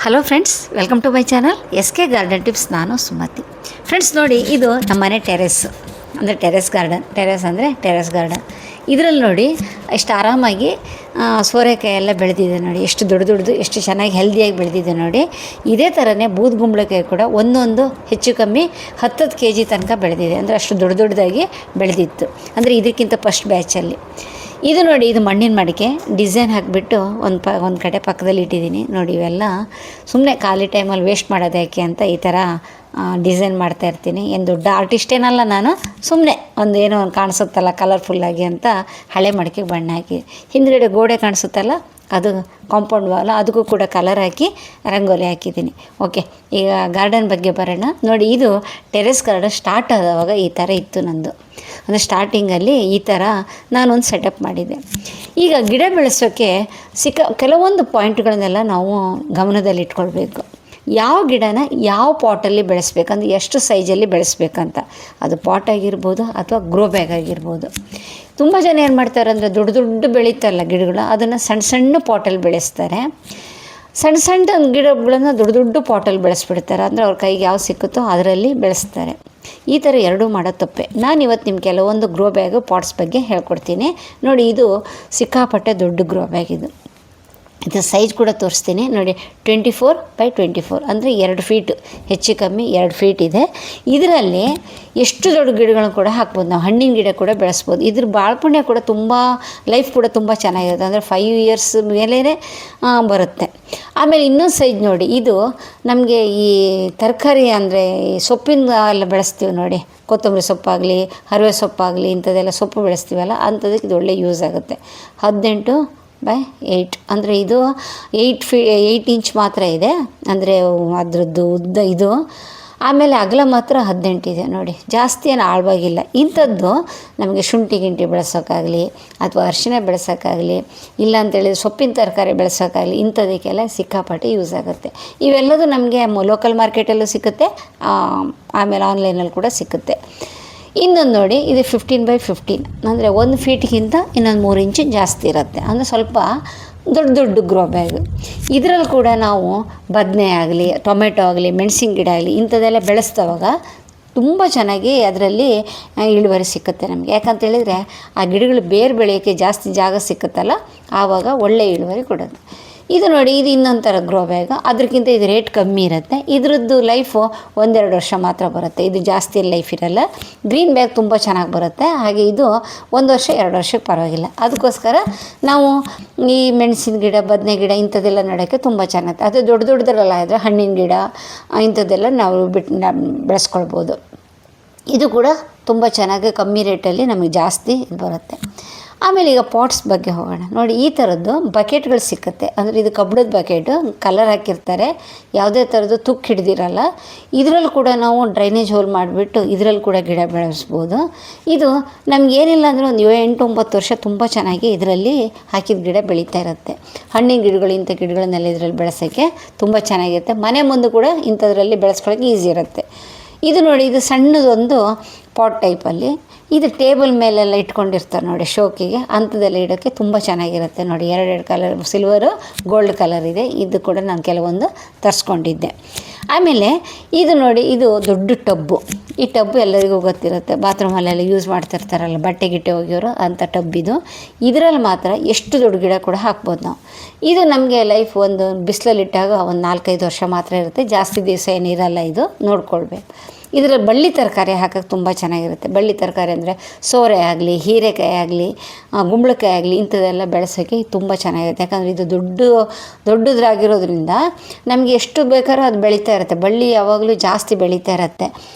Hello friends, welcome to my channel S K garden tips. ನಾನು Sumathi. Friends ನೋಡಿ, ಇದು ನಮ್ಮನೆ ಟೆರೆಸ್ ಅಂದರೆ ಟೆರೆಸ್ ಗಾರ್ಡನ್. ಇದರಲ್ಲಿ ನೋಡಿ ಎಷ್ಟು ಆರಾಮಾಗಿ ಸೋರೆಕಾಯಿ ಎಲ್ಲ ಬೆಳೆದಿದೆ ನೋಡಿ. ಎಷ್ಟು ದೊಡ್ಡದು ಎಷ್ಟು ಚೆನ್ನಾಗಿ ಹೆಲ್ದಿಯಾಗಿ ಬೆಳೆದಿದೆ ನೋಡಿ. ಇದೇ ಥರನೇ ಬೂದುಗುಂಬಳಕಾಯಿ ಕೂಡ ಒಂದೊಂದು ಹೆಚ್ಚು ಕಮ್ಮಿ 10 kg ತನಕ ಬೆಳೆದಿದೆ. ಅಂದರೆ ಅಷ್ಟು ದೊಡ್ಡದಾಗಿ ಬೆಳೆದಿತ್ತು. ಅಂದರೆ ಇದಕ್ಕಿಂತ ಫಸ್ಟ್ ಬ್ಯಾಚಲ್ಲಿ. ಇದು ನೋಡಿ, ಇದು ಮಣ್ಣಿನ ಮಡಿಕೆ ಡಿಸೈನ್ ಹಾಕಿಬಿಟ್ಟು ಒಂದು ಕಡೆ ಪಕ್ಕದಲ್ಲಿ ಇಟ್ಟಿದ್ದೀನಿ ನೋಡಿ. ಇವೆಲ್ಲ ಸುಮ್ಮನೆ ಖಾಲಿ ಟೈಮಲ್ಲಿ ವೇಸ್ಟ್ ಮಾಡೋದು ಯಾಕೆ ಅಂತ ಈ ಥರ ಡಿಸೈನ್ ಮಾಡ್ತಾಯಿರ್ತೀನಿ. ಏನು ದೊಡ್ಡ ಆರ್ಟಿಸ್ಟೇನಲ್ಲ ನಾನು, ಸುಮ್ಮನೆ ಏನೋ ಒಂದು ಕಾಣಿಸುತ್ತಲ್ಲ ಕಲರ್ಫುಲ್ಲಾಗಿ ಅಂತ ಹಳೆ ಮಡಿಕೆಗೆ ಬಣ್ಣ ಹಾಕಿ. ಹಿಂದ್ಗಡೆ ಗೋಡೆ ಕಾಣಿಸುತ್ತಲ್ಲ, ಅದು ಕಾಂಪೌಂಡ್ ವಾಲ್, ಅದಕ್ಕೂ ಕೂಡ ಕಲರ್ ಹಾಕಿ ರಂಗೋಲಿ ಹಾಕಿದ್ದೀನಿ. ಓಕೆ, ಈಗ ಗಾರ್ಡನ್ ಬಗ್ಗೆ ಬರೋಣ. ನೋಡಿ, ಇದು ಟೆರೆಸ್ ಗಾರ್ಡನ್ ಸ್ಟಾರ್ಟ್ ಆದವಾಗ ಈ ಥರ ಇತ್ತು ನಂದು. ಅಂದರೆ ಸ್ಟಾರ್ಟಿಂಗಲ್ಲಿ ಈ ಥರ ನಾನೊಂದು ಸೆಟಪ್ ಮಾಡಿದ್ದೆ. ಈಗ ಗಿಡ ಬೆಳೆಸೋಕ್ಕೆ ಕೆಲವೊಂದು ಪಾಯಿಂಟ್ಗಳನ್ನೆಲ್ಲ ನಾವು ಗಮನದಲ್ಲಿ ಇಟ್ಕೊಳ್ಬೇಕು. ಯಾವ ಗಿಡನ ಯಾವ ಪಾಟಲ್ಲಿ ಬೆಳೆಸ್ಬೇಕಂದ್ರೆ ಎಷ್ಟು ಸೈಜಲ್ಲಿ ಬೆಳೆಸ್ಬೇಕಂತ. ಅದು ಪಾಟ್ ಆಗಿರ್ಬೋದು ಅಥವಾ ಗ್ರೋ ಬ್ಯಾಗ್ ಆಗಿರ್ಬೋದು. ತುಂಬ ಜನ ಏನು ಮಾಡ್ತಾರೆ ಅಂದರೆ ದೊಡ್ಡ ಬೆಳೀತಲ್ಲ ಗಿಡಗಳು, ಅದನ್ನು ಸಣ್ಣ ಪಾಟಲ್ಲಿ ಬೆಳೆಸ್ತಾರೆ. ಸಣ್ಣ ಗಿಡಗಳನ್ನು ದೊಡ್ಡ ಪಾಟಲ್ಲಿ ಬೆಳೆಸ್ಬಿಡ್ತಾರೆ. ಅಂದರೆ ಅವ್ರ ಕೈಗೆ ಯಾವ ಸಿಕ್ಕುತ್ತೋ ಅದರಲ್ಲಿ ಬೆಳೆಸ್ತಾರೆ. ಈ ಥರ ಎರಡೂ ಮಾಡೋ ತಪ್ಪೆ. ನಾನಿವತ್ತು ನಿಮ್ಮ ಕೆಲವೊಂದು ಗ್ರೋ ಬ್ಯಾಗು ಪಾಟ್ಸ್ ಬಗ್ಗೆ ಹೇಳ್ಕೊಡ್ತೀನಿ ನೋಡಿ. ಇದು ಸಿಕ್ಕಾಪಟ್ಟೆ ದೊಡ್ಡ ಗ್ರೋ ಬ್ಯಾಗ್. ಇದು ಸೈಜ್ ಕೂಡ ತೋರಿಸ್ತೀನಿ ನೋಡಿ. 24x24 ಅಂದರೆ 2 ಫೀಟ್, ಹೆಚ್ಚು ಕಮ್ಮಿ 2 ಫೀಟ್ ಇದೆ. ಇದರಲ್ಲಿ ಎಷ್ಟು ದೊಡ್ಡ ಗಿಡಗಳನ್ನು ಕೂಡ ಹಾಕ್ಬೋದು ನಾವು. ಹಣ್ಣಿನ ಗಿಡ ಕೂಡ ಬೆಳೆಸ್ಬೋದು. ಇದ್ರ ಬಾಳ್ಪುಣ್ಯ ಕೂಡ ತುಂಬ, ಲೈಫ್ ಕೂಡ ತುಂಬ ಚೆನ್ನಾಗಿರುತ್ತೆ. ಅಂದರೆ 5 years ಮೇಲೇ ಬರುತ್ತೆ. ಆಮೇಲೆ ಇನ್ನೊಂದು ಸೈಜ್ ನೋಡಿ, ಇದು ನಮಗೆ ಈ ತರಕಾರಿ ಅಂದರೆ ಈ ಸೊಪ್ಪಿನ ಎಲ್ಲ ಬೆಳೆಸ್ತೀವಿ ನೋಡಿ. ಕೊತ್ತಂಬರಿ ಸೊಪ್ಪಾಗಲಿ, ಹರಿವೆ ಸೊಪ್ಪಾಗಲಿ, ಇಂಥದ್ದೆಲ್ಲ ಸೊಪ್ಪು ಬೆಳೆಸ್ತೀವಲ್ಲ, ಅಂಥದಕ್ಕೆ ಇದು ಒಳ್ಳೆ ಯೂಸ್ ಆಗುತ್ತೆ. 18x8 ಅಂದರೆ ಇದು 8 ಇಂಚ್ ಮಾತ್ರ ಇದೆ. ಅಂದರೆ ಅದರದ್ದು ಉದ್ದ ಇದು. ಆಮೇಲೆ ಅಗಲ ಮಾತ್ರ 18 ಇದೆ ನೋಡಿ. ಜಾಸ್ತಿ ಏನು ಆಳವಾಗಿಲ್ಲ. ಇಂಥದ್ದು ನಮಗೆ ಶುಂಠಿ ಗಿಂಟಿ ಬೆಳೆಸೋಕ್ಕಾಗಲಿ ಅಥವಾ ಅರಿಶಿನ ಬೆಳೆಸೋಕ್ಕಾಗಲಿ, ಇಲ್ಲಾಂತೇಳಿದ್ರೆ ಸೊಪ್ಪಿನ ತರಕಾರಿ ಬೆಳೆಸೋಕ್ಕಾಗಲಿ, ಇಂಥದಕ್ಕೆಲ್ಲ ಸಿಕ್ಕಾಪಟ್ಟೆ ಯೂಸ್ ಆಗುತ್ತೆ. ಇವೆಲ್ಲದೂ ನಮಗೆ ಲೋಕಲ್ ಮಾರ್ಕೆಟಲ್ಲೂ ಸಿಗುತ್ತೆ, ಆಮೇಲೆ ಆನ್ಲೈನಲ್ಲಿ ಕೂಡ ಸಿಗುತ್ತೆ. ಇನ್ನೊಂದು ನೋಡಿ, ಇದು 15x15 ಅಂದರೆ 1 ಫೀಟ್ಗಿಂತ ಇನ್ನೊಂದು 3 ಇಂಚು ಜಾಸ್ತಿ ಇರುತ್ತೆ. ಅಂದರೆ ಸ್ವಲ್ಪ ದೊಡ್ಡ ಗ್ರೋ ಬ್ಯಾಗ್. ಇದರಲ್ಲಿ ಕೂಡ ನಾವು ಬದನೆ ಆಗಲಿ, ಟೊಮೆಟೊ ಆಗಲಿ, ಮೆಣಸಿನ ಗಿಡ ಆಗಲಿ, ಇಂಥದ್ದೆಲ್ಲ ಬೆಳೆಸ್ತವಾಗ ತುಂಬ ಚೆನ್ನಾಗಿ ಅದರಲ್ಲಿ ಇಳುವರಿ ಸಿಕ್ಕುತ್ತೆ ನಮಗೆ. ಯಾಕಂತೇಳಿದರೆ ಆ ಗಿಡಗಳು ಬೇರೆ ಬೆಳೆಯೋಕ್ಕೆ ಜಾಸ್ತಿ ಜಾಗ ಸಿಕ್ಕುತ್ತಲ್ಲ, ಆವಾಗ ಒಳ್ಳೆ ಇಳುವರಿ ಕೊಡೋದು. ಇದು ನೋಡಿ, ಇದು ಇನ್ನೊಂದು ಥರ ಗ್ರೋ ಬ್ಯಾಗ್. ಅದಕ್ಕಿಂತ ಇದು ರೇಟ್ ಕಮ್ಮಿ ಇರುತ್ತೆ. ಇದ್ರದ್ದು ಲೈಫು 1-2 ವರ್ಷ ಮಾತ್ರ ಬರುತ್ತೆ. ಇದು ಜಾಸ್ತಿ ಲೈಫ್ ಇರಲ್ಲ. ಗ್ರೀನ್ ಬ್ಯಾಗ್ ತುಂಬ ಚೆನ್ನಾಗಿ ಬರುತ್ತೆ. ಹಾಗೆ ಇದು 1 ವರ್ಷ 2 ವರ್ಷಕ್ಕೆ ಪರವಾಗಿಲ್ಲ. ಅದಕ್ಕೋಸ್ಕರ ನಾವು ಈ ಮೆಣಸಿನ ಗಿಡ, ಬದನೆ ಗಿಡ ಇಂಥದ್ದೆಲ್ಲ ನೆಡೋಕ್ಕೆ ತುಂಬ ಚೆನ್ನಾಗುತ್ತೆ. ಅದು ದೊಡ್ಡದೆಲ್ಲ ಇದ್ದರೆ ಹಣ್ಣಿನ ಗಿಡ ಇಂಥದ್ದೆಲ್ಲ ನಾವು ಬೆಳೆಸ್ಕೊಳ್ಬೋದು. ಇದು ಕೂಡ ತುಂಬ ಚೆನ್ನಾಗಿ ಕಮ್ಮಿ ರೇಟಲ್ಲಿ ನಮಗೆ ಜಾಸ್ತಿ ಬರುತ್ತೆ. ಆಮೇಲೆ ಈಗ ಪಾಟ್ಸ್ ಬಗ್ಗೆ ಹೋಗೋಣ ನೋಡಿ. ಈ ಥರದ್ದು ಬಕೆಟ್ಗಳು ಸಿಕ್ಕುತ್ತೆ. ಅಂದರೆ ಇದು ಕಬ್ಬಿಣದ ಬಕೆಟು, ಕಲರ್ ಹಾಕಿರ್ತಾರೆ, ಯಾವುದೇ ಥರದ್ದು ತುಕ್ಕು ಹಿಡ್ದಿರಲ್ಲ. ಇದರಲ್ಲಿ ಕೂಡ ನಾವು ಡ್ರೈನೇಜ್ ಹೋಲ್ ಮಾಡಿಬಿಟ್ಟು ಇದರಲ್ಲಿ ಕೂಡ ಗಿಡ ಬೆಳೆಸ್ಬೋದು. ಇದು ನಮಗೇನಿಲ್ಲ ಅಂದರೆ ಒಂದು 8-9 ವರ್ಷ ತುಂಬ ಚೆನ್ನಾಗಿ ಇದರಲ್ಲಿ ಹಾಕಿದ ಗಿಡ ಬೆಳೀತಾ ಇರುತ್ತೆ. ಹಣ್ಣಿನ ಗಿಡಗಳು, ಇಂಥ ಗಿಡಗಳನ್ನೆಲ್ಲ ಇದರಲ್ಲಿ ಬೆಳೆಸೋಕ್ಕೆ ತುಂಬ ಚೆನ್ನಾಗಿರುತ್ತೆ. ಮನೆ ಮುಂದೆ ಕೂಡ ಇಂಥದ್ರಲ್ಲಿ ಬೆಳೆಸ್ಕೊಳ್ಳೋಕೆ ಈಸಿ ಇರುತ್ತೆ. ಇದು ನೋಡಿ, ಇದು ಸಣ್ಣದೊಂದು ಪಾಟ್ ಟೈಪಲ್ಲಿ. ಇದು ಟೇಬಲ್ ಮೇಲೆಲ್ಲ ಇಟ್ಕೊಂಡಿರ್ತಾರೆ ನೋಡಿ ಶೋಕಿಗೆ, ಅಂಥದ್ದೆಲ್ಲ ಇಡೋಕ್ಕೆ ತುಂಬ ಚೆನ್ನಾಗಿರುತ್ತೆ ನೋಡಿ. 2 ಕಲರ್, ಸಿಲ್ವರು, ಗೋಲ್ಡ್ ಕಲರ್ ಇದೆ. ಇದು ಕೂಡ ನಾನು ಕೆಲವೊಂದು ತರಿಸ್ಕೊಂಡಿದ್ದೆ. ಆಮೇಲೆ ಇದು ನೋಡಿ, ಇದು ದೊಡ್ಡ ಟಬ್ಬು. ಈ ಟಬ್ಬು ಎಲ್ಲರಿಗೂ ಗೊತ್ತಿರುತ್ತೆ, ಬಾತ್ರೂಮಲ್ಲೆಲ್ಲ ಯೂಸ್ ಮಾಡ್ತಿರ್ತಾರಲ್ಲ, ಬಟ್ಟೆ ಗಿಟ್ಟೆ ಹೋಗಿಯೋರು ಅಂಥ ಟಬ್ಬಿದು. ಇದರಲ್ಲಿ ಮಾತ್ರ ಎಷ್ಟು ದೊಡ್ಡ ಗಿಡ ಕೂಡ ಹಾಕ್ಬೋದು ನಾವು. ಇದು ನಮಗೆ ಲೈಫ್ ಒಂದು ಬಿಸಿಲಲ್ಲಿಟ್ಟಾಗ ಒಂದು 4-5 ವರ್ಷ ಮಾತ್ರ ಇರುತ್ತೆ, ಜಾಸ್ತಿ ದಿವಸ ಏನಿರಲ್ಲ. ಇದು ನೋಡ್ಕೊಳ್ಬೇಕು. ಇದರಲ್ಲಿ ಬಳ್ಳಿ ತರಕಾರಿ ಹಾಕೋಕ್ಕೆ ತುಂಬ ಚೆನ್ನಾಗಿರುತ್ತೆ. ಬಳ್ಳಿ ತರಕಾರಿ ಅಂದರೆ ಸೋರೆ ಆಗಲಿ, ಹೀರೆಕಾಯಿ ಆಗಲಿ, ಗುಂಬಳಕಾಯಿ ಆಗಲಿ, ಇಂಥದ್ದೆಲ್ಲ ಬೆಳೆಸೋಕ್ಕೆ ತುಂಬ ಚೆನ್ನಾಗಿರುತ್ತೆ. ಯಾಕಂದರೆ ಇದು ದೊಡ್ಡದಾಗಿರೋದ್ರಿಂದ ನಮಗೆ ಎಷ್ಟು ಬೇಕಾದ್ರೂ ಅದು ಬೆಳೀತಾ ಇರುತ್ತೆ. ಬಳ್ಳಿ ಯಾವಾಗಲೂ ಜಾಸ್ತಿ ಬೆಳೀತಾ ಇರುತ್ತೆ.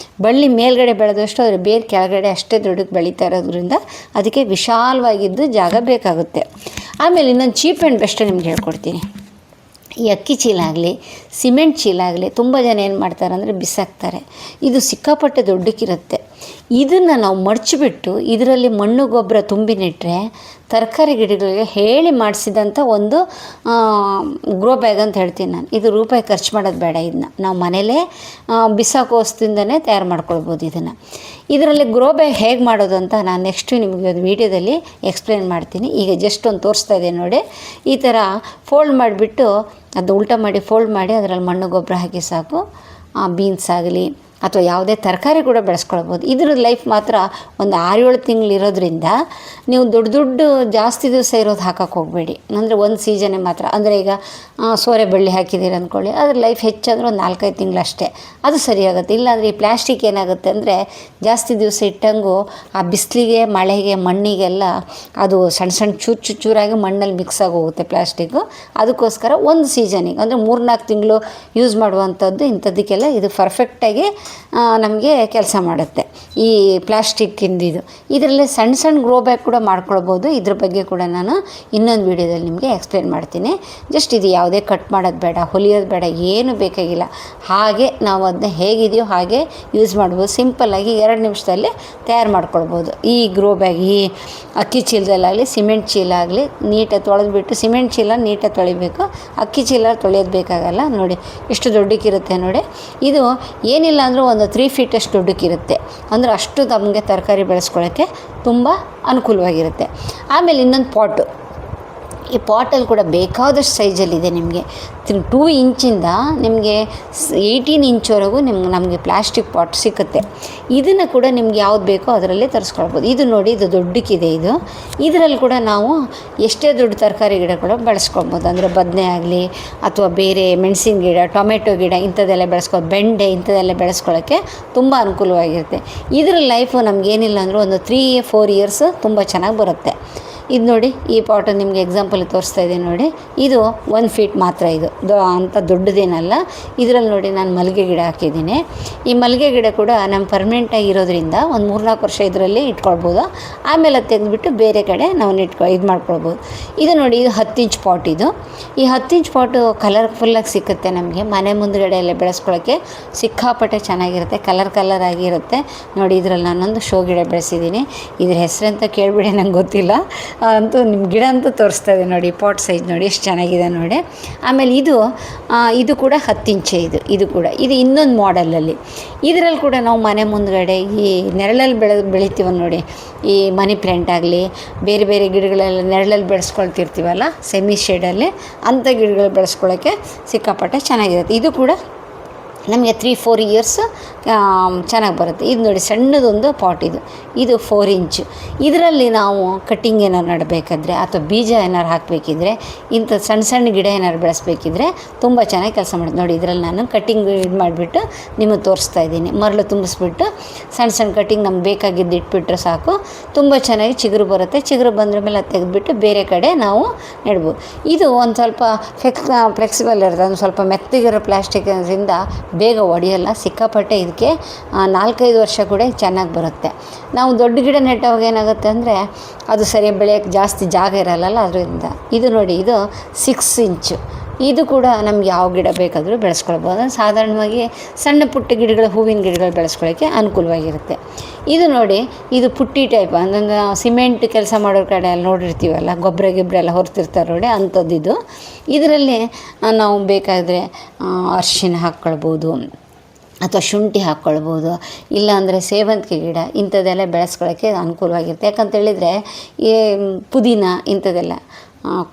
ಬಳ್ಳಿ ಮೇಲ್ಗಡೆ ಬೆಳೆದಷ್ಟು ಅದ್ರ ಬೇರೆ ಕೆಳಗಡೆ ಅಷ್ಟೇ ದೊಡ್ಡಕ್ಕೆ ಬೆಳೀತಾ ಇರೋದ್ರಿಂದ ಅದಕ್ಕೆ ವಿಶಾಲವಾಗಿದ್ದು ಜಾಗ ಬೇಕಾಗುತ್ತೆ. ಆಮೇಲೆ ಇನ್ನೊಂದು ಚೀಪ್ ಆ್ಯಂಡ್ ಬೆಸ್ಟ್ ನಿಮ್ಗೆ ಹೇಳ್ಕೊಡ್ತೀನಿ. ಈ ಅಕ್ಕಿ ಚೀಲ ಆಗಲಿ, ಸಿಮೆಂಟ್ ಚೀಲ ಆಗಲಿ, ತುಂಬ ಜನ ಏನು ಮಾಡ್ತಾರೆ ಅಂದರೆ ಬಿಸಾಕ್ತಾರೆ. ಇದು ಸಿಕ್ಕಾಪಟ್ಟೆ ದೊಡ್ಡಕ್ಕಿರುತ್ತೆ. ಇದನ್ನು ನಾವು ಮಡಚಿಬಿಟ್ಟು ಇದರಲ್ಲಿ ಮಣ್ಣು ಗೊಬ್ಬರ ತುಂಬಿ ನೆಟ್ಟರೆ ತರಕಾರಿ ಗಿಡಗಳಿಗೆ ಹೇಳಿ ಮಾಡಿಸಿದಂಥ ಒಂದು ಗ್ರೋ ಬ್ಯಾಗ್ ಅಂತ ಹೇಳ್ತೀನಿ ನಾನು. ಇದು ರೂಪಾಯಿ ಖರ್ಚು ಮಾಡೋದು ಬೇಡ. ಇದನ್ನ ನಾವು ಮನೇಲೇ ಬಿಸಾಕೋ ವಸ್ತುಯಿಂದನೇ ತಯಾರು ಮಾಡ್ಕೊಳ್ಬೋದು. ಇದರಲ್ಲಿ ಗ್ರೋ ಬ್ಯಾಗ್ ಹೇಗೆ ಮಾಡೋದು ಅಂತ ನಾನು ನೆಕ್ಸ್ಟು ನಿಮಗೆ ಒಂದು ವೀಡಿಯೋದಲ್ಲಿ ಎಕ್ಸ್ಪ್ಲೇನ್ ಮಾಡ್ತೀನಿ. ಈಗ ಜಸ್ಟ್ ಒಂದು ತೋರಿಸ್ತಾ ಇದೆ ನೋಡಿ. ಈ ಥರ ಫೋಲ್ಡ್ ಮಾಡಿಬಿಟ್ಟು ಅದು ಉಲ್ಟಾ ಮಾಡಿ ಫೋಲ್ಡ್ ಮಾಡಿ ಅದರಲ್ಲಿ ಮಣ್ಣು ಗೊಬ್ಬರ ಹಾಕಿ ಸಾಕು. ಬೀನ್ಸ್ ಆಗಲಿ ಅಥವಾ ಯಾವುದೇ ತರಕಾರಿ ಕೂಡ ಬೆಳೆಸ್ಕೊಳ್ಬೋದು. ಇದ್ರ ಲೈಫ್ ಮಾತ್ರ ಒಂದು 6-7 ತಿಂಗಳಿರೋದ್ರಿಂದ ನೀವು ದೊಡ್ಡ ಜಾಸ್ತಿ ದಿವಸ ಇರೋದು ಹಾಕೋಕ್ಕೆ ಹೋಗಬೇಡಿ. ಅಂದರೆ ಒಂದು ಸೀಸನ್ನೇ ಮಾತ್ರ. ಅಂದರೆ ಈಗ ಸೋರೆ ಬಳ್ಳಿ ಹಾಕಿದ್ದೀರಿ ಅಂದ್ಕೊಳ್ಳಿ, ಅದ್ರ ಲೈಫ್ ಹೆಚ್ಚಂದ್ರೆ ಒಂದು 4-5 ತಿಂಗಳಷ್ಟೇ, ಅದು ಸರಿಯಾಗುತ್ತೆ. ಇಲ್ಲಾಂದರೆ ಈ ಪ್ಲ್ಯಾಸ್ಟಿಕ್ ಏನಾಗುತ್ತೆ ಅಂದರೆ ಜಾಸ್ತಿ ದಿವಸ ಇಟ್ಟಂಗೂ ಆ ಬಿಸಿಲಿಗೆ ಮಳೆಗೆ ಮಣ್ಣಿಗೆಲ್ಲ ಅದು ಸಣ್ಣ ಚೂರಾಗಿ ಮಣ್ಣಲ್ಲಿ ಮಿಕ್ಸ್ ಆಗೋಗುತ್ತೆ ಪ್ಲ್ಯಾಸ್ಟಿಕ್ಕು. ಅದಕ್ಕೋಸ್ಕರ ಒಂದು ಸೀಸನಿಗೆ ಅಂದರೆ 3-4 ತಿಂಗಳು ಯೂಸ್ ಮಾಡುವಂಥದ್ದು ಇಂಥದ್ದಕ್ಕೆಲ್ಲ ಇದು ಪರ್ಫೆಕ್ಟಾಗಿ ನಮಗೆ ಕೆಲಸ ಮಾಡುತ್ತೆ. ಈ ಪ್ಲ್ಯಾಸ್ಟಿಕ್ಕಿಂದು ಇದರಲ್ಲಿ ಸಣ್ಣ ಗ್ರೋ ಬ್ಯಾಗ್ ಕೂಡ ಮಾಡ್ಕೊಳ್ಬೋದು. ಇದ್ರ ಬಗ್ಗೆ ಕೂಡ ನಾನು ಇನ್ನೊಂದು ವೀಡಿಯೋದಲ್ಲಿ ನಿಮಗೆ ಎಕ್ಸ್ಪ್ಲೇನ್ ಮಾಡ್ತೀನಿ. ಜಸ್ಟ್ ಇದು ಯಾವುದೇ ಕಟ್ ಮಾಡೋದು ಬೇಡ, ಹೊಲಿಯೋದು ಬೇಡ, ಏನು ಬೇಕಾಗಿಲ್ಲ. ಹಾಗೆ ನಾವು ಅದನ್ನ ಹೇಗಿದೆಯೋ ಹಾಗೆ ಯೂಸ್ ಮಾಡ್ಬೋದು. ಸಿಂಪಲ್ಲಾಗಿ 2 ನಿಮಿಷದಲ್ಲಿ ತಯಾರು ಮಾಡ್ಕೊಳ್ಬೋದು. ಈ ಗ್ರೋ ಬ್ಯಾಗ್ ಈ ಅಕ್ಕಿ ಚೀಲದಲ್ಲಾಗಲಿ ಸಿಮೆಂಟ್ ಚೀಲ ಆಗಲಿ ನೀಟಾಗಿ ತೊಳೆದ್ಬಿಟ್ಟು, ಸಿಮೆಂಟ್ ಚೀಲ ನೀಟಾಗಿ ತೊಳಿಬೇಕು, ಅಕ್ಕಿ ಚೀಲ ತೊಳೆಯೋದು ಬೇಕಾಗಲ್ಲ. ನೋಡಿ ಎಷ್ಟು ದೊಡ್ಡಕ್ಕಿರುತ್ತೆ ನೋಡಿ. ಇದು ಏನಿಲ್ಲ ಅಂದರೂ ಒಂದು 3 ಫೀಟಷ್ಟು ದೊಡ್ಡಕ್ಕಿರುತ್ತೆ. ಅಂದರೆ ಅಷ್ಟು ನಮಗೆ ತರಕಾರಿ ಬೆಳೆಸ್ಕೊಳ್ಳೋಕ್ಕೆ ತುಂಬ ಅನುಕೂಲವಾಗಿರುತ್ತೆ. ಆಮೇಲೆ ಇನ್ನೊಂದು ಪಾಟು. ಈ ಪಾಟಲ್ಲಿ ಕೂಡ ಬೇಕಾದಷ್ಟು ಸೈಜಲ್ಲಿದೆ. ನಿಮಗೆ 2 ಇಂಚಿಂದ ನಿಮಗೆ 18 ಇಂಚ್ವರೆಗೂ ನಮಗೆ ಪ್ಲ್ಯಾಸ್ಟಿಕ್ ಪಾಟ್ ಸಿಕ್ಕುತ್ತೆ. ಇದನ್ನು ಕೂಡ ನಿಮ್ಗೆ ಯಾವ್ದು ಬೇಕೋ ಅದರಲ್ಲೇ ತರಿಸ್ಕೊಳ್ಬೋದು. ಇದು ನೋಡಿ, ಇದು ದೊಡ್ಡಕ್ಕಿದೆ. ಇದರಲ್ಲಿ ಕೂಡ ನಾವು ಎಷ್ಟೇ ದೊಡ್ಡ ತರಕಾರಿ ಗಿಡ ಕೂಡ ಬೆಳೆಸ್ಕೊಳ್ಬೋದು. ಅಂದರೆ ಬದನೆ ಆಗಲಿ ಅಥವಾ ಬೇರೆ ಮೆಣಸಿನ ಗಿಡ, ಟೊಮೆಟೊ ಗಿಡ ಇಂಥದ್ದೆಲ್ಲ ಬೆಳೆಸ್ಬೋದು, ಬೆಂಡೆ ಇಂಥದ್ದೆಲ್ಲ ಬೆಳೆಸ್ಕೊಳ್ಳೋಕ್ಕೆ ತುಂಬ ಅನುಕೂಲವಾಗಿರುತ್ತೆ. ಇದರ ಲೈಫು ನಮಗೇನಿಲ್ಲ ಅಂದರೂ ಒಂದು 3-4 ಇಯರ್ಸ್ ತುಂಬ ಚೆನ್ನಾಗಿ ಬರುತ್ತೆ. ಇದು ನೋಡಿ, ಈ ಪಾಟು ನಿಮಗೆ ಎಕ್ಸಾಂಪಲ್ ತೋರಿಸ್ತಾ ಇದೆ ನೋಡಿ. ಇದು 1 ಫೀಟ್ ಮಾತ್ರ. ಇದು ಅಂಥ ದೊಡ್ಡದೇನಲ್ಲ. ಇದರಲ್ಲಿ ನೋಡಿ ನಾನು ಮಲ್ಲಿಗೆ ಗಿಡ ಹಾಕಿದ್ದೀನಿ. ಈ ಮಲ್ಲಿಗೆ ಗಿಡ ಕೂಡ ನಮ್ಮ ಪರ್ಮನೆಂಟಾಗಿ ಇರೋದ್ರಿಂದ ಒಂದು 3-4 ವರ್ಷ ಇದರಲ್ಲಿ ಇಟ್ಕೊಳ್ಬೋದು. ಆಮೇಲೆ ಅದು ತೆಗೆದುಬಿಟ್ಟು ಬೇರೆ ಕಡೆ ನಾವು ಇದು ಮಾಡ್ಕೊಳ್ಬೋದು. ಇದು ನೋಡಿ, ಇದು 10 ಇಂಚ್ ಪಾಟ್. ಈ 10 ಇಂಚ್ ಪಾಟು ಕಲರ್ಫುಲ್ಲಾಗಿ ಸಿಕ್ಕುತ್ತೆ ನಮಗೆ. ಮನೆ ಮುಂದುಗಡೆ ಎಲ್ಲ ಬೆಳೆಸ್ಕೊಳ್ಳೋಕ್ಕೆ ಸಿಕ್ಕಾಪಟ್ಟೆ ಚೆನ್ನಾಗಿರುತ್ತೆ, ಕಲರ್ ಆಗಿರುತ್ತೆ ನೋಡಿ. ಇದರಲ್ಲಿ ನಾನೊಂದು ಶೋ ಗಿಡ ಬೆಳೆಸಿದ್ದೀನಿ. ಇದ್ರ ಹೆಸರಂತ ಕೇಳಿಬಿಡಿ, ನಂಗೆ ಗೊತ್ತಿಲ್ಲ. ಅಂತೂ ನಿಮ್ಮ ಗಿಡ ಅಂತೂ ತೋರಿಸ್ತಾ ಇದೆ ನೋಡಿ. ಪಾಟ್ ಸೈಜ್ ನೋಡಿ ಎಷ್ಟು ಚೆನ್ನಾಗಿದೆ ನೋಡಿ. ಆಮೇಲೆ ಇದು ಕೂಡ 10 ಇಂಚೆ. ಇದು ಕೂಡ ಇನ್ನೊಂದು ಮಾಡೆಲಲ್ಲಿ. ಇದರಲ್ಲಿ ಕೂಡ ನಾವು ಮನೆ ಮುಂದುಗಡೆ ಈ ನೆರಳಲ್ಲಿ ಬೆಳಿತೀವ ನೋಡಿ. ಈ ಮನಿ ಪ್ಲ್ಯಾಂಟ್ ಆಗಲಿ ಬೇರೆ ಬೇರೆ ಗಿಡಗಳೆಲ್ಲ ನೆರಳಲ್ಲಿ ಬೆಳೆಸ್ಕೊಳ್ತಿರ್ತೀವಲ್ಲ, ಸೆಮಿ ಶೇಡಲ್ಲಿ, ಅಂಥ ಗಿಡಗಳು ಬೆಳೆಸ್ಕೊಳ್ಳೋಕ್ಕೆ ಸಿಕ್ಕಾಪಟ್ಟೆ ಚೆನ್ನಾಗಿರುತ್ತೆ. ಇದು ಕೂಡ ನಮಗೆ 3-4 ಇಯರ್ಸ್ ಚೆನ್ನಾಗಿ ಬರುತ್ತೆ. ಇದು ನೋಡಿ, ಸಣ್ಣದೊಂದು ಪಾಟ್. ಇದು 4 ಇಂಚು. ಇದರಲ್ಲಿ ನಾವು ಕಟ್ಟಿಂಗ್ ಏನಾರು ನಡಬೇಕಾದ್ರೆ ಅಥವಾ ಬೀಜ ಏನಾರು ಹಾಕಬೇಕಿದ್ರೆ, ಇಂಥ ಸಣ್ಣ ಗಿಡ ಏನಾರು ಬೆಳೆಸ್ಬೇಕಿದ್ರೆ ತುಂಬ ಚೆನ್ನಾಗಿ ಕೆಲಸ ಮಾಡುತ್ತೆ ನೋಡಿ. ಇದರಲ್ಲಿ ನಾನು ಕಟ್ಟಿಂಗ್ ಇದು ಮಾಡಿಬಿಟ್ಟು ನಿಮಗೆ ತೋರಿಸ್ತಾ ಇದ್ದೀನಿ. ಮರಳು ತುಂಬಿಸ್ಬಿಟ್ಟು ಸಣ್ಣ ಕಟ್ಟಿಂಗ್ ನಮ್ಗೆ ಬೇಕಾಗಿದ್ದು ಇಟ್ಬಿಟ್ರೆ ಸಾಕು, ತುಂಬ ಚೆನ್ನಾಗಿ ಚಿಗುರು ಬರುತ್ತೆ. ಚಿಗುರು ಬಂದ್ರ ಮೇಲೆ ಅದು ತೆಗೆದುಬಿಟ್ಟು ಬೇರೆ ಕಡೆ ನಾವು ನೆಡ್ಬೋದು. ಇದು ಒಂದು ಸ್ವಲ್ಪ ಫ್ಲೆಕ್ಸಿಬಲ್ ಇರುತ್ತೆ. ಒಂದು ಸ್ವಲ್ಪ ಮೆತ್ತಗಿರೋ ಪ್ಲ್ಯಾಸ್ಟಿಕ್ಕಿಂದ ಬೇಗ ಒಡೆಯಲ್ಲ, ಸಿಕ್ಕಾಪಟ್ಟೆ. ಇದಕ್ಕೆ 4-5 ವರ್ಷ ಕೂಡ ಚೆನ್ನಾಗಿ ಬರುತ್ತೆ. ನಾವು ದೊಡ್ಡ ಗಿಡ ನೆಟ್ಟಾಗ ಏನಾಗುತ್ತೆ ಅಂದರೆ ಅದು ಸರಿಯಾಗಿ ಬೆಳೆಯೋಕ್ಕೆ ಜಾಸ್ತಿ ಜಾಗ ಇರಲ್ಲ. ಅದರಿಂದ ಇದು ನೋಡಿ, ಇದು 6 ಇಂಚು. ಇದು ಕೂಡ ನಮ್ಗೆ ಯಾವ ಗಿಡ ಬೇಕಾದರೂ ಬೆಳೆಸ್ಕೊಳ್ಬೋದು. ಸಾಧಾರಣವಾಗಿ ಸಣ್ಣ ಪುಟ್ಟ ಗಿಡಗಳು, ಹೂವಿನ ಗಿಡಗಳು ಬೆಳೆಸ್ಕೊಳ್ಳೋಕ್ಕೆ ಅನುಕೂಲವಾಗಿರುತ್ತೆ. ಇದು ನೋಡಿ, ಇದು ಪುಟ್ಟಿ ಟೈಪ್. ಅಂದರೆ ಸಿಮೆಂಟ್ ಕೆಲಸ ಮಾಡೋ ಕಡೆ ಎಲ್ಲ ನೋಡಿರ್ತೀವಲ್ಲ, ಗೊಬ್ಬರ ಎಲ್ಲ ಹೊರ್ತಿರ್ತಾರೆ ನೋಡಿ, ಅಂಥದ್ದು. ಇದರಲ್ಲಿ ನಾವು ಬೇಕಾದರೆ ಅರಿಶಿನ ಹಾಕ್ಕೊಳ್ಬೋದು ಅಥವಾ ಶುಂಠಿ ಹಾಕ್ಕೊಳ್ಬೋದು. ಇಲ್ಲಾಂದರೆ ಸೇವಂತಿಗೆ ಗಿಡ ಇಂಥದ್ದೆಲ್ಲ ಬೆಳೆಸ್ಕೊಳ್ಳೋಕ್ಕೆ ಅನುಕೂಲವಾಗಿರುತ್ತೆ. ಯಾಕಂತೇಳಿದರೆ ಈ ಪುದೀನ ಇಂಥದ್ದೆಲ್ಲ,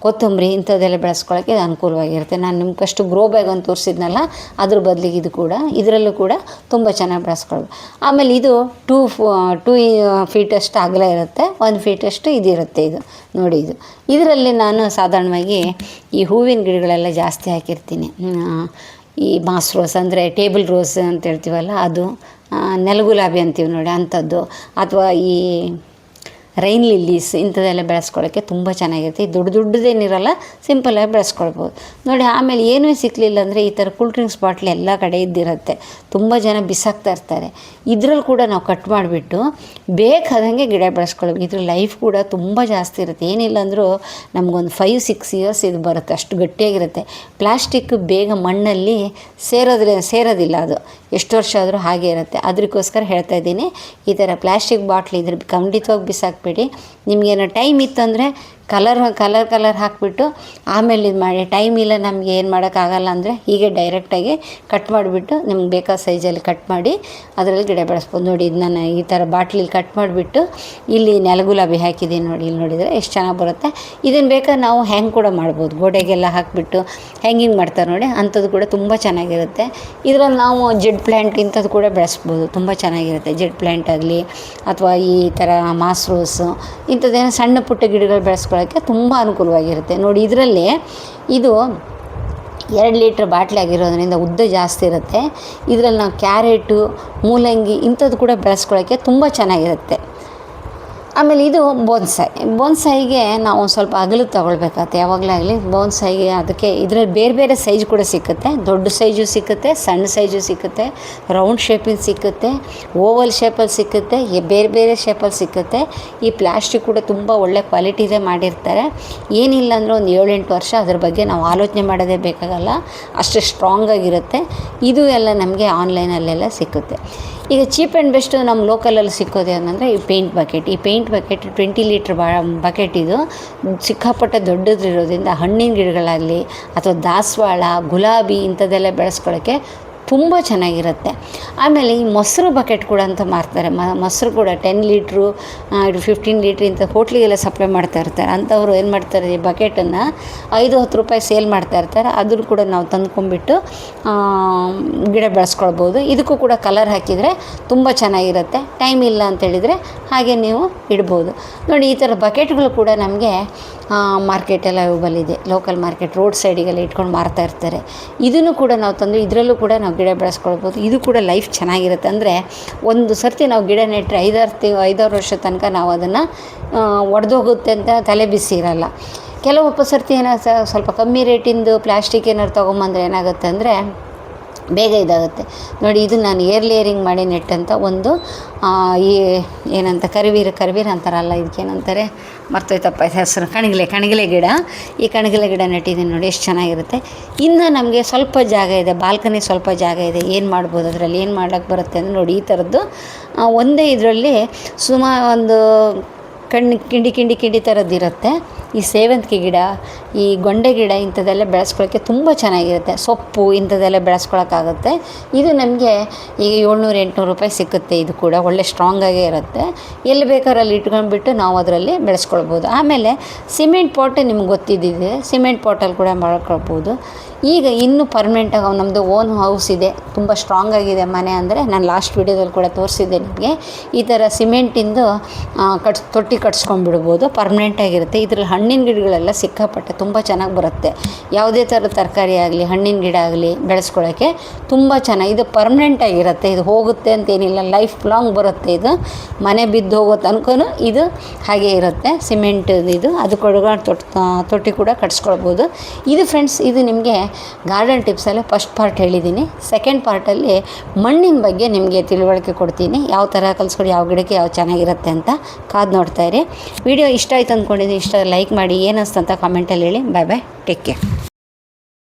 ಕೊತ್ತಂಬರಿ ಇಂಥದ್ದೆಲ್ಲ ಬೆಳೆಸ್ಕೊಳ್ಳೋಕ್ಕೆ ಅನುಕೂಲವಾಗಿರುತ್ತೆ. ನಾನು ನಿಮ್ಗೆ ಫಸ್ಟು ಗ್ರೋ ಬ್ಯಾಗ್ ಅಂತ ತೋರಿಸಿದ್ನಲ್ಲ, ಅದ್ರ ಬದಲಿಗೆ ಇದು ಕೂಡ, ಇದರಲ್ಲೂ ಕೂಡ ತುಂಬ ಚೆನ್ನಾಗಿ ಬೆಳೆಸ್ಕೊಳ್ಬೋದು. ಆಮೇಲೆ ಇದು 2 ಫೀಟಷ್ಟು ಅಗಲ ಇರುತ್ತೆ, 1 ಫೀಟಷ್ಟು ಇದಿರುತ್ತೆ. ಇದು ನೋಡಿ, ಇದರಲ್ಲಿ ನಾನು ಸಾಧಾರಣವಾಗಿ ಈ ಹೂವಿನ ಗಿಡಗಳೆಲ್ಲ ಜಾಸ್ತಿ ಹಾಕಿರ್ತೀನಿ. ಈ ಮಾಸ್ ರೋಸ್ ಅಂದರೆ ಟೇಬಲ್ ರೋಸ್ ಅಂತ ಹೇಳ್ತೀವಲ್ಲ, ಅದು ನೆಲಗುಲಾಬಿ ಅಂತೀವಿ ನೋಡಿ, ಅಂಥದ್ದು. ಅಥವಾ ಈ ರೈನ್ ಲಿಲ್ಲೀಸ್ ಇಂಥದ್ದೆಲ್ಲ ಬೆಳೆಸ್ಕೊಳ್ಳೋಕ್ಕೆ ತುಂಬ ಚೆನ್ನಾಗಿರುತ್ತೆ. ದೊಡ್ಡದೇನಿರಲ್ಲ, ಸಿಂಪಲಾಗಿ ಬೆಳೆಸ್ಕೊಳ್ಬೋದು ನೋಡಿ. ಆಮೇಲೆ ಏನೂ ಸಿಕ್ಕಲಿಲ್ಲ ಅಂದರೆ ಈ ಥರ ಕೂಲ್ ಡ್ರಿಂಕ್ಸ್ ಬಾಟ್ಲ್ ಎಲ್ಲ ಕಡೆ ಇದ್ದಿರುತ್ತೆ. ತುಂಬ ಜನ ಬಿಸಾಕ್ತಾ ಇರ್ತಾರೆ. ಇದ್ರಲ್ಲಿ ಕೂಡ ನಾವು ಕಟ್ ಮಾಡಿಬಿಟ್ಟು ಬೇಕಾದಂಗೆ ಗಿಡ ಬೆಳೆಸ್ಕೊಳ್ಳೋದು. ಇದ್ರ ಲೈಫ್ ಕೂಡ ತುಂಬ ಜಾಸ್ತಿ ಇರುತ್ತೆ. ಏನಿಲ್ಲ ಅಂದರೂ ನಮಗೊಂದು 5-6 ಇಯರ್ಸ್ ಇದು ಬರುತ್ತೆ, ಅಷ್ಟು ಗಟ್ಟಿಯಾಗಿರುತ್ತೆ. ಪ್ಲಾಸ್ಟಿಕ್ ಬೇಗ ಮಣ್ಣಲ್ಲಿ ಸೇರೋದಿಲ್ಲ, ಅದು ಎಷ್ಟು ವರ್ಷ ಆದರೂ ಹಾಗೆ ಇರುತ್ತೆ. ಅದಕ್ಕೋಸ್ಕರ ಹೇಳ್ತಾ ಇದ್ದೀನಿ, ಈ ಥರ ಪ್ಲಾಸ್ಟಿಕ್ ಬಾಟ್ಲ್ ಇದ್ರೆ ಖಂಡಿತವಾಗಿ ಬಿಸಾಕಬೇಡಿ. ನಿಮಗೇನೋ ಟೈಮ್ ಇತ್ತಂದರೆ ಕಲರ್ ಹಾಕಿಬಿಟ್ಟು ಆಮೇಲೆ ಇದು ಮಾಡಿ, ಟೈಮ್ ಇಲ್ಲ ನಮಗೆ ಏನು ಮಾಡೋಕ್ಕಾಗಲ್ಲ ಅಂದರೆ ಹೀಗೆ ಡೈರೆಕ್ಟಾಗಿ ಕಟ್ ಮಾಡಿಬಿಟ್ಟು ನಿಮ್ಗೆ ಬೇಕಾದ ಸೈಜಲ್ಲಿ ಕಟ್ ಮಾಡಿ ಅದರಲ್ಲಿ ಗಿಡ ಬೆಳೆಸ್ಬೋದು. ನೋಡಿ, ಇದು ನಾನು ಈ ಥರ ಬಾಟ್ಲಿಲಿ ಕಟ್ ಮಾಡಿಬಿಟ್ಟು ಇಲ್ಲಿ ನೆಲಗುಲಾಬಿ ಹಾಕಿದ್ದೀನಿ ನೋಡಿ, ಇಲ್ಲಿ ನೋಡಿದರೆ ಎಷ್ಟು ಚೆನ್ನಾಗಿ ಬರುತ್ತೆ. ಇದನ್ನು ಬೇಕಾದ್ರೆ ನಾವು ಹ್ಯಾಂಗ್ ಕೂಡ ಮಾಡ್ಬೋದು, ಗೋಡೆಗೆಲ್ಲ ಹಾಕಿಬಿಟ್ಟು ಹ್ಯಾಂಗಿಂಗ್ ಮಾಡ್ತಾರೆ ನೋಡಿ, ಅಂಥದ್ದು ಕೂಡ ತುಂಬ ಚೆನ್ನಾಗಿರುತ್ತೆ. ಇದರಲ್ಲಿ ನಾವು ಜೆಡ್ ಪ್ಲ್ಯಾಂಟ್ ಇಂಥದ್ದು ಕೂಡ ಬೆಳೆಸ್ಬೋದು, ತುಂಬ ಚೆನ್ನಾಗಿರುತ್ತೆ. ಜೆಡ್ ಪ್ಲ್ಯಾಂಟ್ ಆಗಲಿ ಅಥವಾ ಈ ಥರ ಮಾಸ್ ರೋಸು ಇಂಥದ್ದೇನೋ ಸಣ್ಣ ಪುಟ್ಟ ಗಿಡಗಳು ಬೆಳೆಸ್ಕೊಳ್ಳೋಕ್ಕೆ ತುಂಬ ಅನುಕೂಲವಾಗಿರುತ್ತೆ. ನೋಡಿ, ಇದರಲ್ಲಿ ಇದು 2 ಲೀಟ್ರ್ ಬಾಟ್ಲಿ ಆಗಿರೋದ್ರಿಂದ ಉದ್ದ ಜಾಸ್ತಿ ಇರುತ್ತೆ. ಇದರಲ್ಲಿ ನಾವು ಕ್ಯಾರೆಟು, ಮೂಲಂಗಿ ಇಂಥದ್ದು ಕೂಡ ಬೆಳೆಸ್ಕೊಳ್ಳೋಕ್ಕೆ ತುಂಬ ಚೆನ್ನಾಗಿರುತ್ತೆ. ಆಮೇಲೆ ಇದು ಬೋನ್ಸಾಯಿಗೆ ನಾವು ಸ್ವಲ್ಪ ಅಗಲಕ್ಕೆ ತೊಗೊಳ್ಬೇಕಾಗತ್ತೆ. ಯಾವಾಗಲೇ ಆಗಲಿ ಬೋನ್ಸಾಯಿಗೆ ಅದಕ್ಕೆ ಇದರಲ್ಲಿ ಬೇರೆ ಬೇರೆ ಸೈಜ್ ಕೂಡ ಸಿಕ್ಕುತ್ತೆ. ದೊಡ್ಡ ಸೈಜು ಸಿಕ್ಕುತ್ತೆ, ಸಣ್ಣ ಸೈಜು ಸಿಕ್ಕುತ್ತೆ, ರೌಂಡ್ ಶೇಪಿಂದ ಸಿಕ್ಕುತ್ತೆ, ಓವಲ್ ಶೇಪಲ್ಲಿ ಸಿಕ್ಕುತ್ತೆ, ಬೇರೆ ಬೇರೆ ಶೇಪಲ್ಲಿ ಸಿಕ್ಕುತ್ತೆ. ಈ ಪ್ಲಾಸ್ಟಿಕ್ ಕೂಡ ತುಂಬ ಒಳ್ಳೆ ಕ್ವಾಲಿಟಿದೇ ಮಾಡಿರ್ತಾರೆ. ಏನಿಲ್ಲ ಅಂದರೆ ಒಂದು 7-8 ವರ್ಷ ಅದ್ರ ಬಗ್ಗೆ ನಾವು ಆಲೋಚನೆ ಮಾಡೋದೇ ಬೇಕಾಗಲ್ಲ, ಅಷ್ಟು ಸ್ಟ್ರಾಂಗಾಗಿರುತ್ತೆ. ಇದು ಎಲ್ಲ ನಮಗೆ ಆನ್ಲೈನಲ್ಲೆಲ್ಲ ಸಿಕ್ಕುತ್ತೆ. ಈಗ ಚೀಪ್ ಆ್ಯಂಡ್ ಬೆಸ್ಟ್ ನಮ್ಮ ಲೋಕಲಲ್ಲಿ ಸಿಕ್ಕೋದು ಏನಂದರೆ ಈ ಪೇಂಟ್ ಬಕೆಟ್. 20 ಲೀಟ್ರ್ ಬಕೆಟ್ ಇದು ಸಿಕ್ಕಾಪಟ್ಟೆ ದೊಡ್ಡದಿರೋದ್ರಿಂದ ಹಣ್ಣಿನ ಗಿಡಗಳಾಗಲಿ ಅಥವಾ ದಾಸವಾಳ, ಗುಲಾಬಿ ಇಂಥದ್ದೆಲ್ಲ ಬೆಳೆಸ್ಕೊಳ್ಳೋಕ್ಕೆ ತುಂಬ ಚೆನ್ನಾಗಿರುತ್ತೆ. ಆಮೇಲೆ ಈ ಮೊಸರು ಬಕೆಟ್ ಕೂಡ ಅಂತ ಮಾರ್ತಾರೆ. ಮೊಸರು ಕೂಡ 10 ಲೀಟ್ರು 15 ಲೀಟ್ರ್ ಇಂಥ ಹೋಟ್ಲಿಗೆಲ್ಲ ಸಪ್ಲೈ ಮಾಡ್ತಾ ಇರ್ತಾರೆ. ಅಂಥವ್ರು ಏನು ಮಾಡ್ತಾರೆ, ಈ ಬಕೆಟನ್ನು 5-10 ರೂಪಾಯಿ ಸೇಲ್ ಮಾಡ್ತಾ ಇರ್ತಾರೆ. ಅದನ್ನು ಕೂಡ ನಾವು ತಂದ್ಕೊಂಡ್ಬಿಟ್ಟು ಗಿಡ ಬೆಳೆಸ್ಕೊಳ್ಬೋದು. ಇದಕ್ಕೂ ಕೂಡ ಕಲರ್ ಹಾಕಿದರೆ ತುಂಬ ಚೆನ್ನಾಗಿರುತ್ತೆ. ಟೈಮ್ ಇಲ್ಲ ಅಂತೇಳಿದರೆ ಹಾಗೆ ನೀವು ಇಡ್ಬೋದು. ನೋಡಿ, ಈ ಥರ ಬಕೆಟ್ಗಳು ಕೂಡ ನಮಗೆ ಮಾರ್ಕೆಟೆಲ್ಲ ಅವೈಲೇಬಲ್ ಇದೆ. ಲೋಕಲ್ ಮಾರ್ಕೆಟ್ ರೋಡ್ ಸೈಡಿಗೆಲ್ಲ ಇಟ್ಕೊಂಡು ಮಾರ್ತಾ ಇರ್ತಾರೆ. ಇದನ್ನು ಕೂಡ ನಾವು ತಂದು ಇದರಲ್ಲೂ ಕೂಡ ನಾವು ಗಿಡ ಬೆಳೆಸ್ಕೊಳ್ಬೋದು. ಇದು ಕೂಡ ಲೈಫ್ ಚೆನ್ನಾಗಿರುತ್ತೆ. ಅಂದರೆ ಒಂದು ಸರ್ತಿ ನಾವು ಗಿಡ ನೆಟ್ಟರೆ 5-6 ವರ್ಷ ತನಕ ನಾವು ಅದನ್ನು ಒಡೆದೋಗುತ್ತೆ ಅಂತ ತಲೆ ಬಿಸಿ ಇರಲ್ಲ. ಕೆಲವೊಬ್ಬ ಸರ್ತಿ ಸ್ವಲ್ಪ ಕಮ್ಮಿ ರೇಟಿಂದು ಪ್ಲಾಸ್ಟಿಕ್ ಏನಾದ್ರು ತೊಗೊಂಬಂದ್ರೆ ಏನಾಗುತ್ತೆ ಅಂದರೆ ಬೇಗ ಇದಾಗುತ್ತೆ. ನೋಡಿ, ಇದು ನಾನು ಏರ್ ಲೇಯರಿಂಗ್ ಮಾಡಿ ನೆಟ್ಟಂಥ ಒಂದು ಈ ಏನಂತ ಕರಿವೀರ ಅಂತಾರಲ್ಲ, ಇದಕ್ಕೇನಂತಾರೆ ಮರ್ತೋಯ್ತಪ್ಪ ಹೆಸರು, ಕಣಗಿಲೆ ಗಿಡ. ಈ ಕಣಗಿಲೆ ಗಿಡ ನೆಟ್ಟಿದ್ದೀನಿ ನೋಡಿ, ಎಷ್ಟು ಚೆನ್ನಾಗಿರುತ್ತೆ. ಇನ್ನು ನಮಗೆ ಸ್ವಲ್ಪ ಜಾಗ ಇದೆ, ಬಾಲ್ಕನಿ ಸ್ವಲ್ಪ ಜಾಗ ಇದೆ. ಏನು ಮಾಡ್ಬೋದು ಅದರಲ್ಲಿ, ಏನು ಮಾಡೋಕ್ಕೆ ಬರುತ್ತೆ ಅಂದರೆ ನೋಡಿ, ಈ ಥರದ್ದು ಒಂದೇ ಇದರಲ್ಲಿ ಸುಮಾರು ಒಂದು ಕಿಂಡಿ ಥರದ್ದಿರುತ್ತೆ. ಈ ಸೇವಂತಿಗೆ ಗಿಡ, ಈ ಗೊಂಡೆ ಗಿಡ ಇಂಥದ್ದೆಲ್ಲ ಬೆಳೆಸ್ಕೊಳ್ಳೋಕ್ಕೆ ತುಂಬ ಚೆನ್ನಾಗಿರುತ್ತೆ. ಸೊಪ್ಪು ಇಂಥದ್ದೆಲ್ಲ ಬೆಳೆಸ್ಕೊಳಕ್ಕಾಗುತ್ತೆ. ಇದು ನಮಗೆ ಈಗ 700-800 ರೂಪಾಯಿ ಸಿಕ್ಕುತ್ತೆ. ಇದು ಕೂಡ ಒಳ್ಳೆ ಸ್ಟ್ರಾಂಗಾಗೇ ಇರುತ್ತೆ. ಎಲ್ಲಿ ಬೇಕಾದ್ರೂ ಅಲ್ಲಿ ಇಟ್ಕೊಂಡ್ಬಿಟ್ಟು ನಾವು ಅದರಲ್ಲಿ ಬೆಳೆಸ್ಕೊಳ್ಬೋದು. ಆಮೇಲೆ ಸಿಮೆಂಟ್ ಪಾಟ್ ನಿಮ್ಗೆ ಗೊತ್ತಿದ್ದಿದೆ, ಸಿಮೆಂಟ್ ಪಾಟಲ್ಲಿ ಕೂಡ ಮಾಡ್ಕೊಳ್ಬೋದು. ಈಗ ಇನ್ನೂ ಪರ್ಮನೆಂಟಾಗಿ ನಮ್ಮದು ಓನ್ ಹೌಸ್ ಇದೆ, ತುಂಬ ಸ್ಟ್ರಾಂಗಾಗಿದೆ ಮನೆ. ಅಂದರೆ ನಾನು ಲಾಸ್ಟ್ ವೀಡಿಯೋದಲ್ಲಿ ಕೂಡ ತೋರಿಸಿದ್ದೆ ನಿಮಗೆ. ಈ ಥರ ಸಿಮೆಂಟಿಂದು ತೊಟ್ಟಿ ಕಟ್ಸ್ಕೊಂಡ್ಬಿಡ್ಬೋದು, ಪರ್ಮನೆಂಟಾಗಿರುತ್ತೆ. ಇದರಲ್ಲಿ ಹಣ್ಣಿನ ಗಿಡಗಳೆಲ್ಲ ಸಿಕ್ಕಾಪಟ್ಟೆ ತುಂಬ ಚೆನ್ನಾಗಿ ಬರುತ್ತೆ. ಯಾವುದೇ ಥರದ ತರಕಾರಿ ಆಗಲಿ, ಹಣ್ಣಿನ ಗಿಡ ಆಗಲಿ ಬೆಳೆಸ್ಕೊಳ್ಳೋಕ್ಕೆ ತುಂಬ ಚೆನ್ನಾಗಿ, ಇದು ಪರ್ಮನೆಂಟಾಗಿರುತ್ತೆ. ಇದು ಹೋಗುತ್ತೆ ಅಂತೇನಿಲ್ಲ, ಲೈಫ್ ಲಾಂಗ್ ಬರುತ್ತೆ. ಇದು ಮನೆ ಬಿದ್ದು ಹೋಗೋ ತನಕನೂ ಇದು ಹಾಗೇ ಇರುತ್ತೆ. ಸಿಮೆಂಟ್ ಇದು ಅದಕ್ಕೊಳಗೆ ತೊಟ್ಟಿ ಕೂಡ ಕಟ್ಸ್ಕೊಳ್ಬೋದು. ಇದು ಫ್ರೆಂಡ್ಸ್, ಇದು ನಿಮಗೆ ಗಾರ್ಡನ್ ಟಿಪ್ಸಲ್ಲಿ ಫಸ್ಟ್ ಪಾರ್ಟ್ ಹೇಳಿದ್ದೀನಿ. ಸೆಕೆಂಡ್ ಪಾರ್ಟಲ್ಲಿ ಮಣ್ಣಿನ ಬಗ್ಗೆ ನಿಮಗೆ ತಿಳುವಳಿಕೆ ಕೊಡ್ತೀನಿ, ಯಾವ ಥರ ಕಲಿಸ್ಕೊಡಿ, ಯಾವ ಗಿಡಕ್ಕೆ ಯಾವ ಚೆನ್ನಾಗಿರುತ್ತೆ ಅಂತ. ಕಾದು ನೋಡ್ತಾಯಿರಿ. ವಿಡಿಯೋ ಇಷ್ಟ ಆಯ್ತು ಅಂದ್ಕೊಂಡಿದ್ದೀನಿ. ಇಷ್ಟ ಲೈಕ್ ಮಾಡಿ, ಏನಿಸ್ತು ಅಂತ ಕಾಮೆಂಟಲ್ಲಿ ಹೇಳಿ. ಬಾಯ್, ಟೇಕ್ ಕೇರ್.